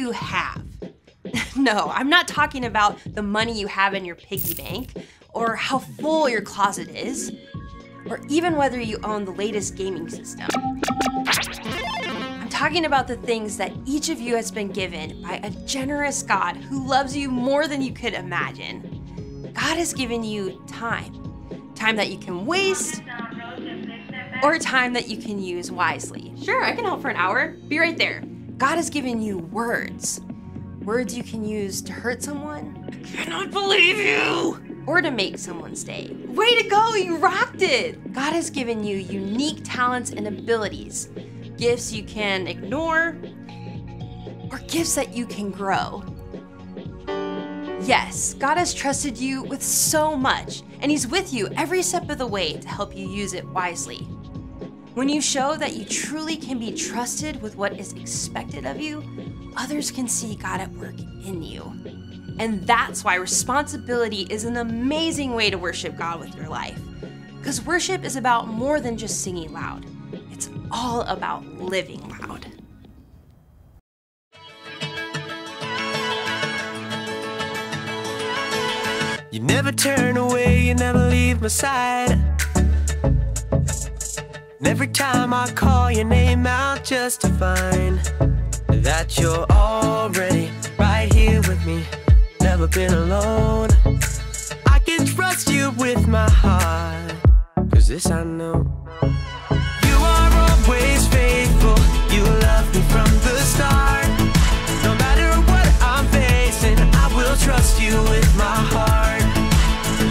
you have. No, I'm not talking about the money you have in your piggy bank, or how full your closet is, or even whether you own the latest gaming system. I'm talking about the things that each of you has been given by a generous God who loves you more than you could imagine. God has given you time. Time that you can waste, or time that you can use wisely. Sure, I can help for an hour. Be right there. God has given you words. Words you can use to hurt someone. I cannot believe you! Or to make someone's day. Way to go, you rocked it! God has given you unique talents and abilities. Gifts you can ignore, or gifts that you can grow. Yes, God has trusted you with so much, and He's with you every step of the way to help you use it wisely. When you show that you truly can be trusted with what is expected of you, others can see God at work in you. And that's why responsibility is an amazing way to worship God with your life. Because worship is about more than just singing loud. It's all about living loud. You never turn away, you never leave my side. And every time I call your name out just to find that you're already right here with me, never been alone. I can trust you with my heart, 'cause this I know. You are always faithful, you love me from the start. No matter what I'm facing, I will trust you with my heart.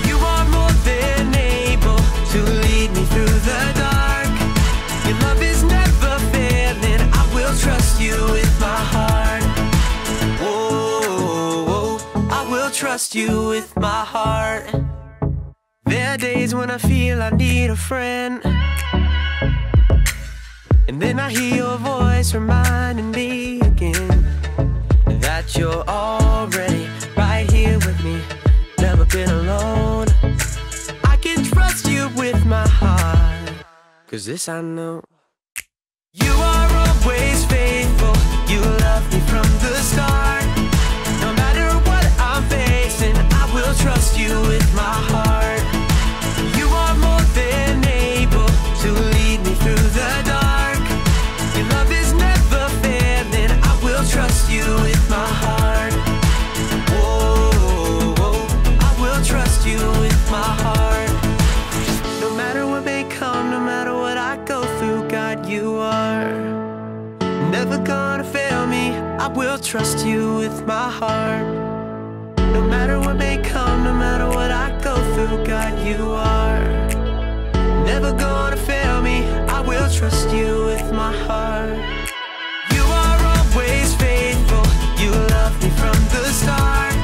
You are more than able to lead me through the dark. Your love is never failing, I will trust you with my heart. Whoa, I will trust you with my heart. There are days when I feel I need a friend, and then I hear your voice reminding me again that you're already right here with me, never been alone. I can trust you with my heart, 'cause this I know. You are always faithful, you love me from the start. No matter what I'm facing, I will trust you with my heart. You are more than able to lead me through the dark. Your love is never failing, I will trust you with my heart. Whoa, I will trust you with my heart. No matter what may come, no matter what I go through, God, you are never gonna fail me. I will trust you with my heart. No matter what may come, no matter what I go through, God, you are never gonna fail me. I will trust you with my heart. You are always faithful, you love me from the start.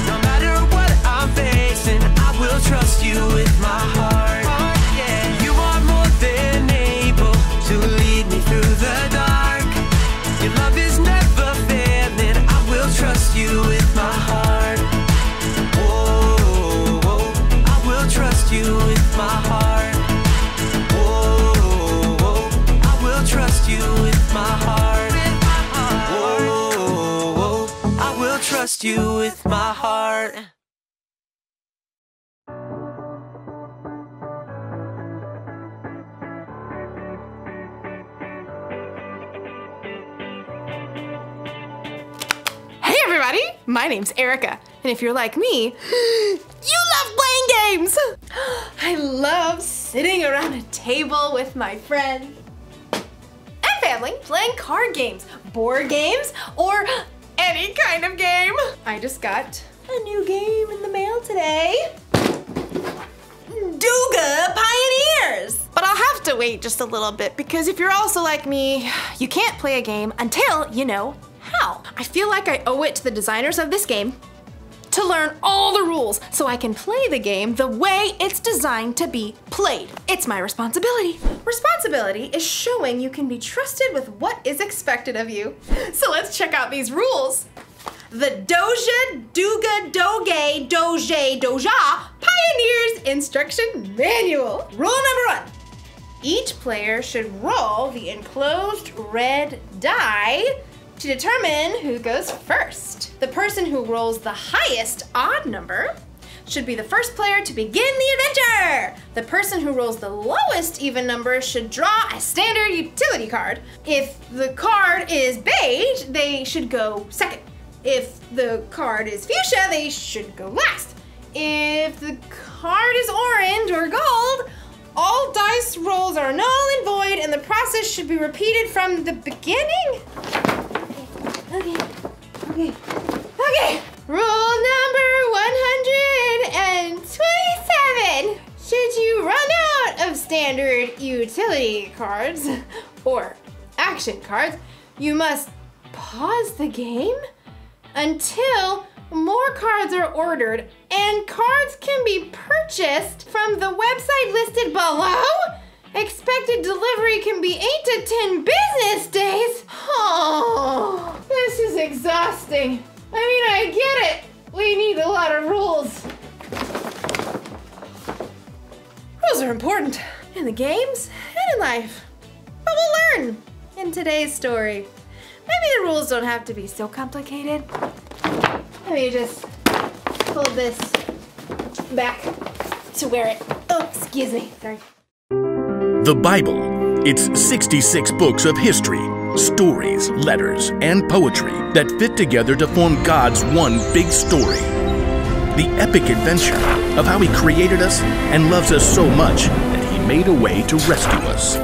No matter what I'm facing, I will trust you with my heart. You are more than able to lead me through the dark. Your love is never failing, I will trust you with my heart. Whoa, I will trust you with my heart. Whoa, I will trust you with my heart. Whoa, I will trust you with my heart. Hey everybody, my name's Erica, and if you're like me, you love playing games! I love sitting around a table with my friends and family playing card games, board games, or any kind of game. I just got a new game in the mail today. Duga Pioneers! But I'll have to wait just a little bit because if you're also like me, you can't play a game until you know how. I feel like I owe it to the designers of this game to learn all the rules so I can play the game the way it's designed to be played. It's my responsibility. Responsibility is showing you can be trusted with what is expected of you. So let's check out these rules. The Doja, Duga, Doge, Doje, Doja Pioneers Instruction Manual. Rule number 1. Each player should roll the enclosed red die to determine who goes first. The person who rolls the highest odd number should be the first player to begin the adventure. The person who rolls the lowest even number should draw a standard utility card. If the card is beige, they should go second. If the card is fuchsia, they should go last. If the card is orange or gold, all dice rolls are null and void, and the process should be repeated from the beginning. Okay. Rule number 127. Should you run out of standard utility cards or action cards, you must pause the game until more cards are ordered, and cards can be purchased from the website listed below. Expected delivery can be 8 to 10 business days. Oh, this is exhausting. I get it. We need a lot of rules. Rules are important in the games and in life. But we'll learn in today's story. Maybe the rules don't have to be so complicated. Let me just pull this back to where it, excuse me, sorry. The Bible. It's 66 books of history, stories, letters, and poetry that fit together to form God's one big story. The epic adventure of how He created us and loves us so much that He made a way to rescue us.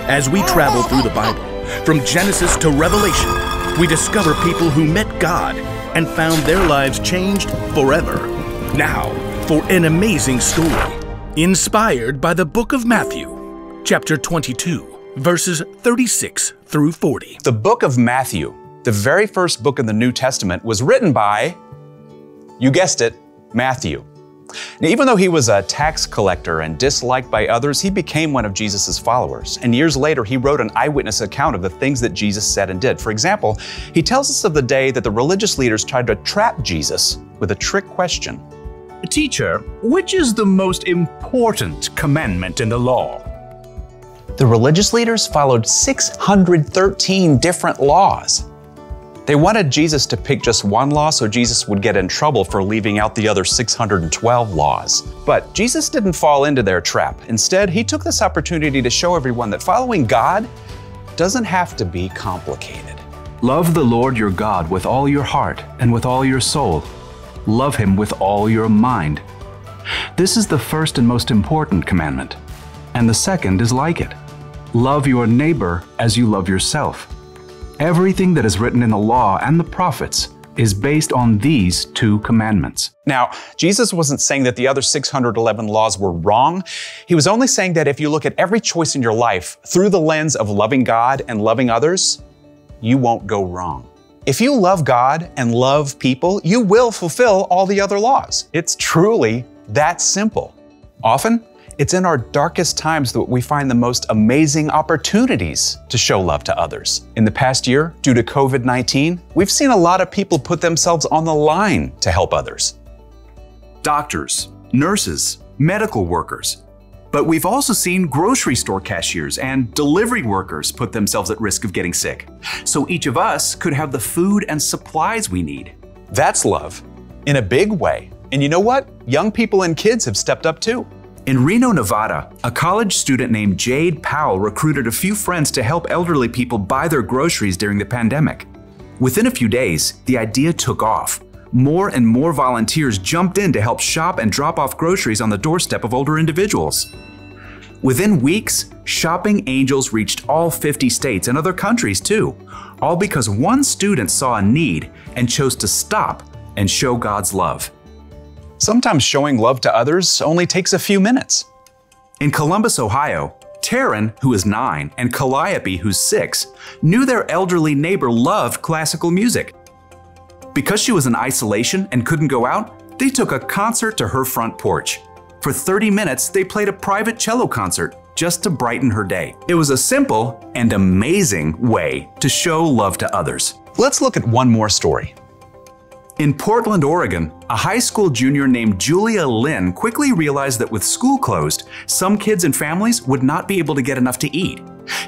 As we travel through the Bible, from Genesis to Revelation, we discover people who met God and found their lives changed forever. Now, for an amazing story, inspired by the book of Matthew, chapter 22, verses 36 through 40. The book of Matthew, the very first book in the New Testament, was written by, you guessed it, Matthew. Now, even though he was a tax collector and disliked by others, he became one of Jesus' followers. And years later, he wrote an eyewitness account of the things that Jesus said and did. For example, he tells us of the day that the religious leaders tried to trap Jesus with a trick question. Teacher, which is the most important commandment in the law? The religious leaders followed 613 different laws. They wanted Jesus to pick just one law so Jesus would get in trouble for leaving out the other 612 laws. But Jesus didn't fall into their trap. Instead, he took this opportunity to show everyone that following God doesn't have to be complicated. Love the Lord your God with all your heart and with all your soul. Love Him with all your mind. This is the first and most important commandment. And the second is like it. Love your neighbor as you love yourself. Everything that is written in the law and the prophets is based on these two commandments. Now, Jesus wasn't saying that the other 611 laws were wrong. He was only saying that if you look at every choice in your life through the lens of loving God and loving others, you won't go wrong. If you love God and love people, you will fulfill all the other laws. It's truly that simple. Often, it's in our darkest times that we find the most amazing opportunities to show love to others. In the past year, due to COVID-19, we've seen a lot of people put themselves on the line to help others. Doctors, nurses, medical workers. But we've also seen grocery store cashiers and delivery workers put themselves at risk of getting sick. So each of us could have the food and supplies we need. That's love, in a big way. And you know what? Young people and kids have stepped up too. In Reno, Nevada, a college student named Jade Powell recruited a few friends to help elderly people buy their groceries during the pandemic. Within a few days, the idea took off. More and more volunteers jumped in to help shop and drop off groceries on the doorstep of older individuals. Within weeks, Shopping Angels reached all 50 states and other countries too, all because one student saw a need and chose to stop and show God's love. Sometimes showing love to others only takes a few minutes. In Columbus, Ohio, Taryn, who is 9, and Calliope, who's 6, knew their elderly neighbor loved classical music. Because she was in isolation and couldn't go out, they took a concert to her front porch. For 30 minutes, they played a private cello concert just to brighten her day. It was a simple and amazing way to show love to others. Let's look at one more story. In Portland, Oregon, a high school junior named Julia Lynn quickly realized that with school closed, some kids and families would not be able to get enough to eat.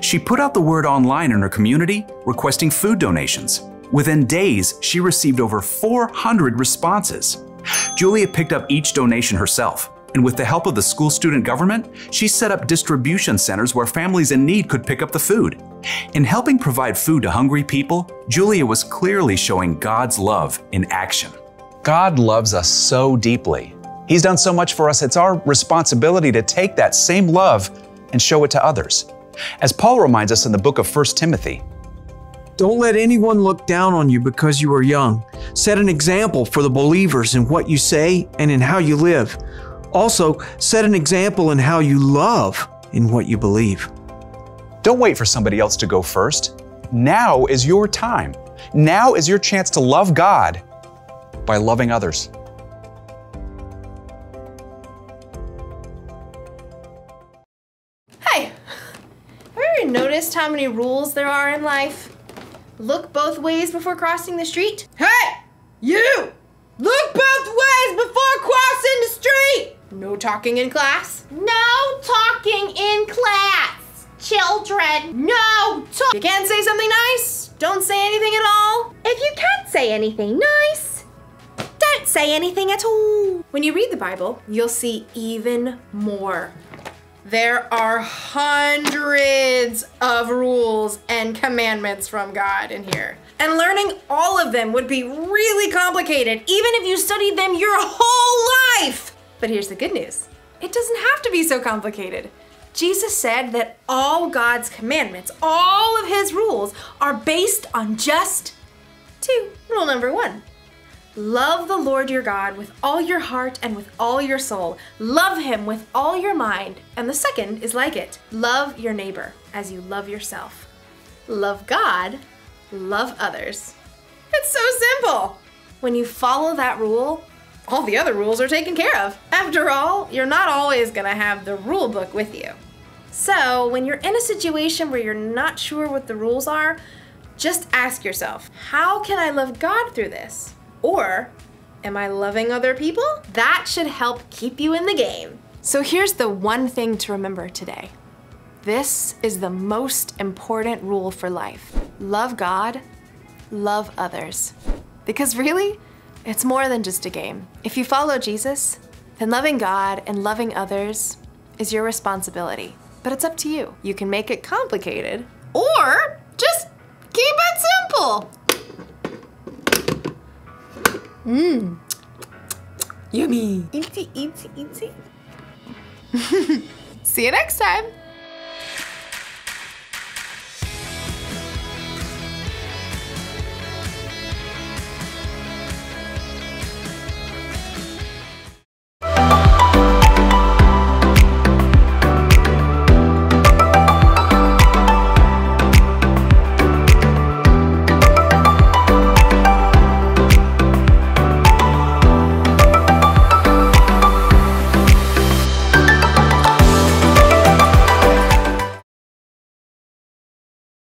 She put out the word online in her community, requesting food donations. Within days, she received over 400 responses. Julia picked up each donation herself, and with the help of the school student government, she set up distribution centers where families in need could pick up the food. In helping provide food to hungry people, Julia was clearly showing God's love in action. God loves us so deeply. He's done so much for us, it's our responsibility to take that same love and show it to others. As Paul reminds us in the book of 1 Timothy, "Don't let anyone look down on you because you are young. Set an example for the believers in what you say and in how you live. Also, set an example in how you love in what you believe." don't wait for somebody else to go first. Now is your time. Now is your chance to love God by loving others. Hey, have you ever noticed how many rules there are in life? Look both ways before crossing the street. Hey, you! Look both ways before crossing the street! No talking in class. No talking in class. Children, no talk. You can't say something nice? Don't say anything at all. If you can't say anything nice, don't say anything at all. When you read the Bible, you'll see even more. There are hundreds of rules and commandments from God in here. And learning all of them would be really complicated, even if you studied them your whole life. But here's the good news. It doesn't have to be so complicated. Jesus said that all God's commandments, all of his rules, are based on just two. Rule number one. Love the Lord your God with all your heart and with all your soul. Love him with all your mind. And the second is like it. Love your neighbor as you love yourself. Love God, love others. It's so simple. When you follow that rule, all the other rules are taken care of. After all, you're not always gonna have the rule book with you. So when you're in a situation where you're not sure what the rules are, just ask yourself, how can I love God through this? Or, am I loving other people? That should help keep you in the game. So here's the one thing to remember today. This is the most important rule for life. Love God, love others. Because really, it's more than just a game. If you follow Jesus, then loving God and loving others is your responsibility. But it's up to you. You can make it complicated, or just keep it simple. Yummy. Eatsy, eatsy, eatsy. See you next time.